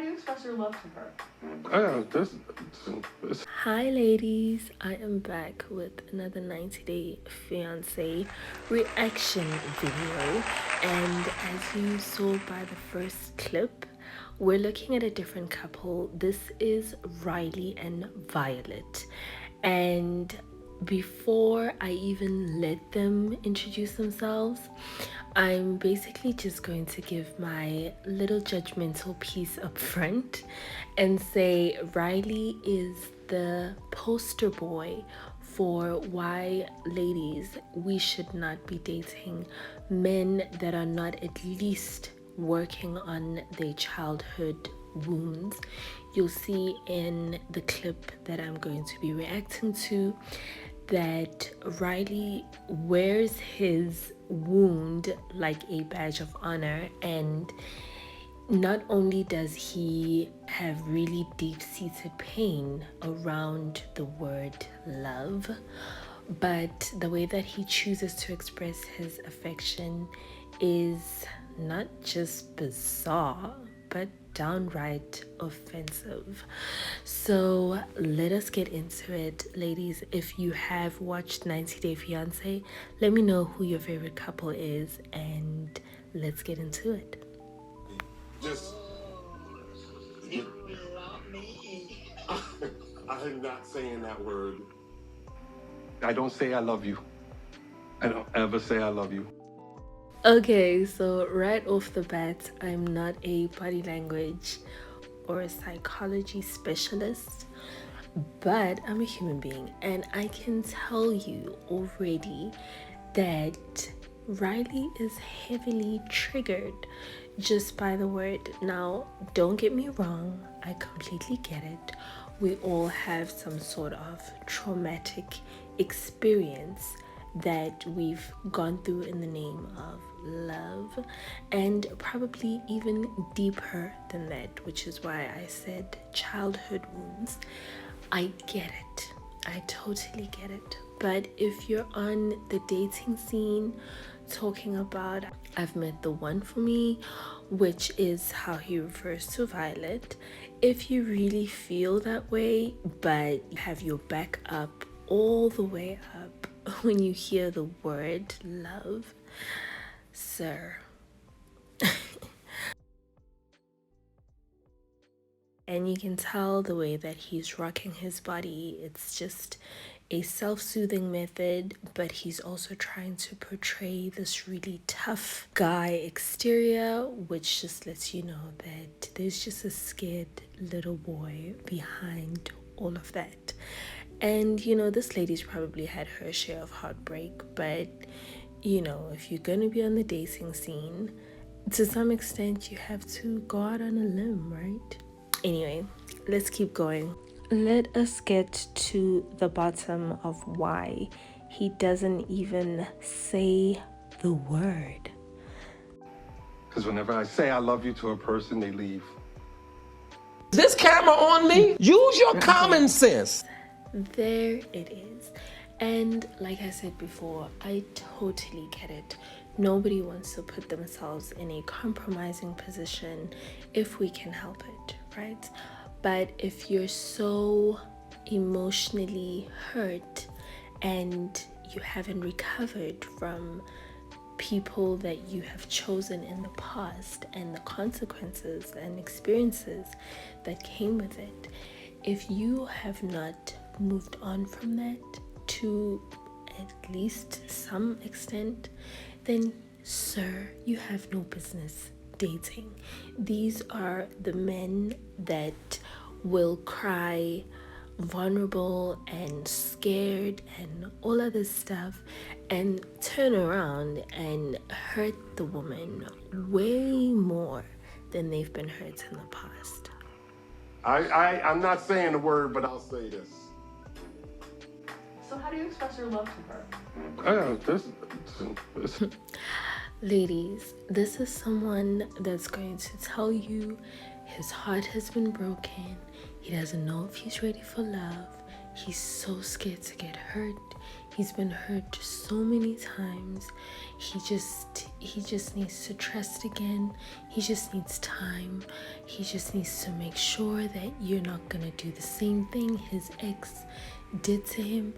you express your love to her? Hi ladies, I am back with another 90-day fiancé reaction video, and as you saw by the first clip, we're looking at a different couple. This is Riley and Violet, and before I even let them introduce themselves, I'm basically just going to give my little judgmental piece up front and say Riley is the poster boy for why, ladies, we should not be dating men that are not at least working on their childhood wounds. You'll see in the clip that I'm going to be reacting to that Riley wears his wound like a badge of honor, and not only does he have really deep-seated pain around the word love, but the way that he chooses to express his affection is not just bizarre, but downright offensive. So let us get into it. Ladies, if you have watched 90 Day Fiancé, let me know who your favorite couple is and let's get into it. Just you love me. I'm not saying that word. I don't say I love you. I don't ever say I love you. Okay, so right off the bat, I'm not a body language or a psychology specialist, but I'm a human being, and I can tell you already that Riley is heavily triggered just by the word. Now, don't get me wrong, I completely get it. We all have some sort of traumatic experience that we've gone through in the name of love, and probably even deeper than that, which is why I said childhood wounds. I get it. I totally get it. But if you're on the dating scene talking about I've met the one for me, which is how he refers to Violet, if you really feel that way but you have your back up all the way up when you hear the word love, sir, and you can tell the way that he's rocking his body, it's just a self-soothing method, but he's also trying to portray this really tough guy exterior, which just lets you know that there's just a scared little boy behind all of that. And you know, this lady's probably had her share of heartbreak, but you know, if you're gonna be on the dating scene, to some extent you have to go out on a limb, right? Anyway, let's keep going. Let us get to the bottom of why he doesn't even say the word. Because whenever I say I love you to a person, they leave. Is this camera on me? Use your common sense. There it is. And like I said before, I totally get it. Nobody wants to put themselves in a compromising position if we can help it, right? But if you're so emotionally hurt and you haven't recovered from people that you have chosen in the past and the consequences and experiences that came with it, if you have not moved on from that to at least some extent, then sir, you have no business dating. These are the men that will cry vulnerable and scared and all of this stuff and turn around and hurt the woman way more than they've been hurt in the past. I'm not saying the word, but I'll say this. So how do you express your love to her? Ladies, this is someone that's going to tell you his heart has been broken. He doesn't know if he's ready for love. He's so scared to get hurt. He's been hurt so many times. He just needs to trust again. He just needs time. He just needs to make sure that you're not gonna do the same thing his ex did to him.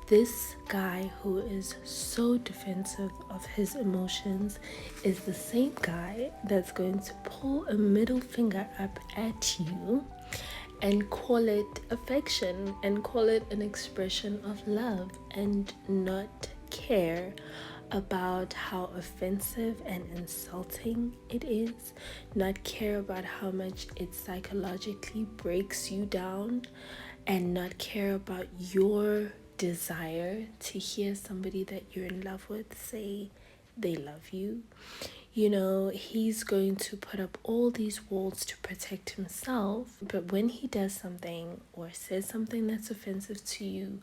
This guy who is so defensive of his emotions is the same guy that's going to pull a middle finger up at you and call it affection and call it an expression of love and not care about how offensive and insulting it is, not care about how much it psychologically breaks you down, and not care about your desire to hear somebody that you're in love with say they love you. You know, he's going to put up all these walls to protect himself, but when he does something or says something that's offensive to you,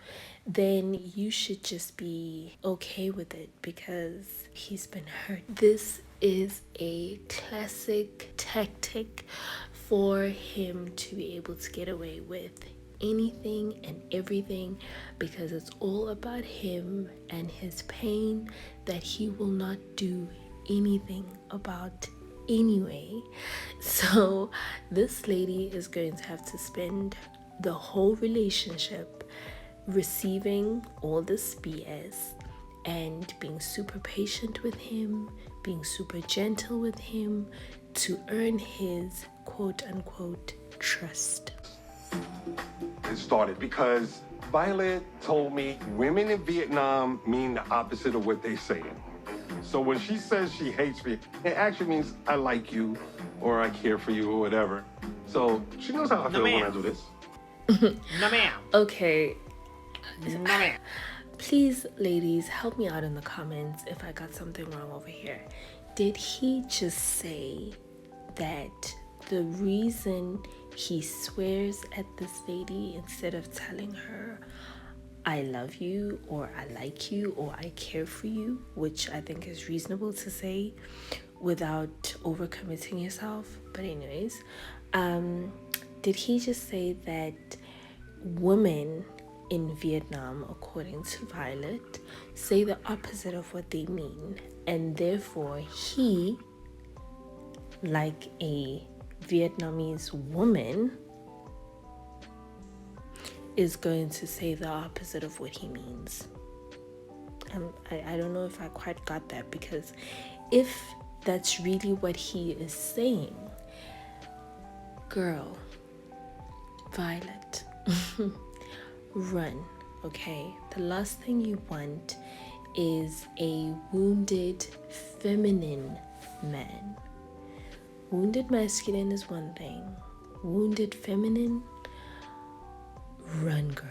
then you should just be okay with it because he's been hurt. This is a classic tactic for him to be able to get away with anything and everything because it's all about him and his pain that he will not do anything about anyway. So this lady is going to have to spend the whole relationship receiving all this BS and being super patient with him, being super gentle with him to earn his quote unquote trust. It started because Violet told me women in Vietnam mean the opposite of what they're saying. So when she says she hates me, it actually means I like you or I care for you or whatever. So she knows how I feel when I do this. No, ma'am. Okay. No, ma'am. Please, ladies, help me out in the comments if I got something wrong over here. Did he just say that the reason he swears at this lady instead of telling her I love you or I like you or I care for you, which I think is reasonable to say without overcommitting yourself, but anyways, did he just say that women in Vietnam, according to Violet, say the opposite of what they mean, and therefore he, like a Vietnamese woman, is going to say the opposite of what he means? I don't know if I quite got that, because if that's really what he is saying, girl, Violet, run, okay? The last thing you want is a wounded feminine man. Wounded masculine is one thing. Wounded feminine, run, girl,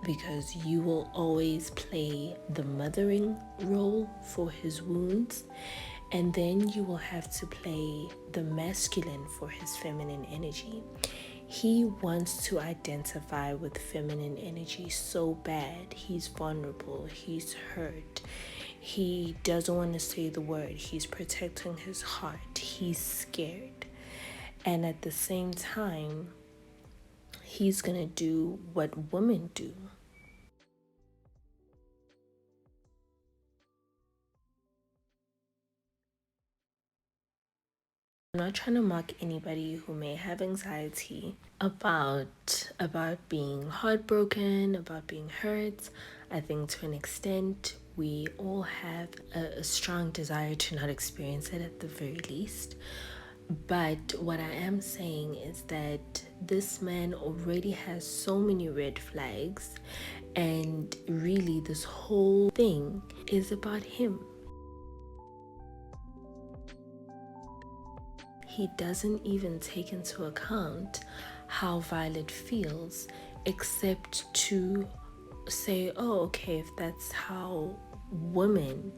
because you will always play the mothering role for his wounds, and then you will have to play the masculine for his feminine energy. He wants to identify with feminine energy so bad. He's vulnerable, he's hurt, he doesn't want to say the word, he's protecting his heart, he's scared, and at the same time he's gonna do what women do. I'm not trying to mock anybody who may have anxiety about being heartbroken, about being hurt. I think to an extent we all have a strong desire to not experience it at the very least. But what I am saying is that this man already has so many red flags, and really this whole thing is about him. He doesn't even take into account how Violet feels, except to say, oh, okay, if that's how women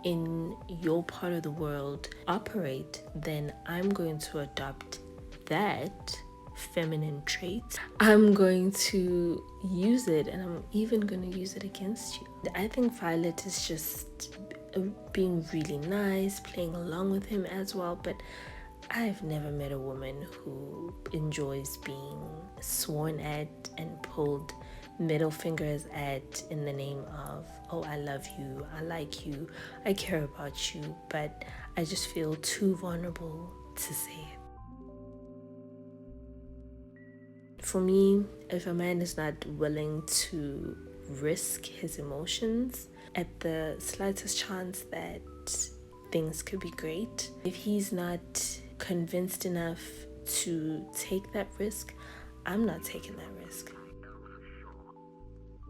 in your part of the world operate, then I'm going to adopt that feminine trait. I'm going to use it, and I'm even going to use it against you. I think Violet is just being really nice, playing along with him as well, but I've never met a woman who enjoys being sworn at and pulled middle fingers at in the name of, oh, I love you, I like you, I care about you, but I just feel too vulnerable to say it. For me, if a man is not willing to risk his emotions at the slightest chance that things could be great, if he's not convinced enough to take that risk, I'm not taking that risk.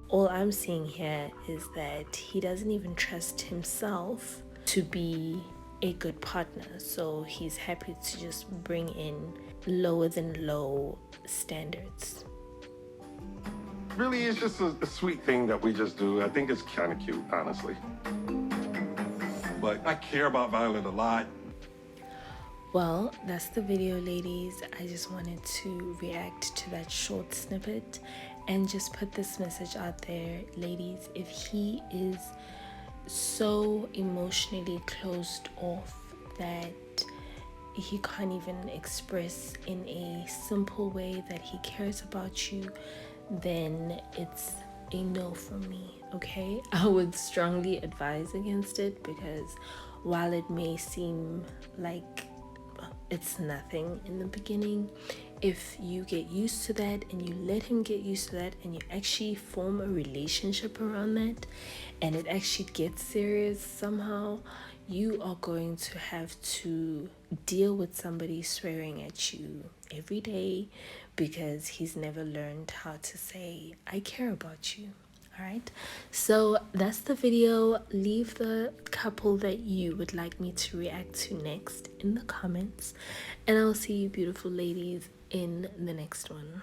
All I'm seeing here is that he doesn't even trust himself to be a good partner, so he's happy to just bring in lower than low standards. Really, it's just a sweet thing that we just do. I think it's kind of cute, honestly. But I care about Violet a lot. Well, that's the video, ladies. I just wanted to react to that short snippet and just put this message out there. Ladies, if he is so emotionally closed off that he can't even express in a simple way that he cares about you, then it's a no from me, okay? I would strongly advise against it, because while it may seem like it's nothing in the beginning, if you get used to that and you let him get used to that and you actually form a relationship around that and it actually gets serious somehow, you are going to have to deal with somebody swearing at you every day because he's never learned how to say, I care about you. All right, so that's the video. Leave the couple that you would like me to react to next in the comments, and I'll see you beautiful ladies in the next one.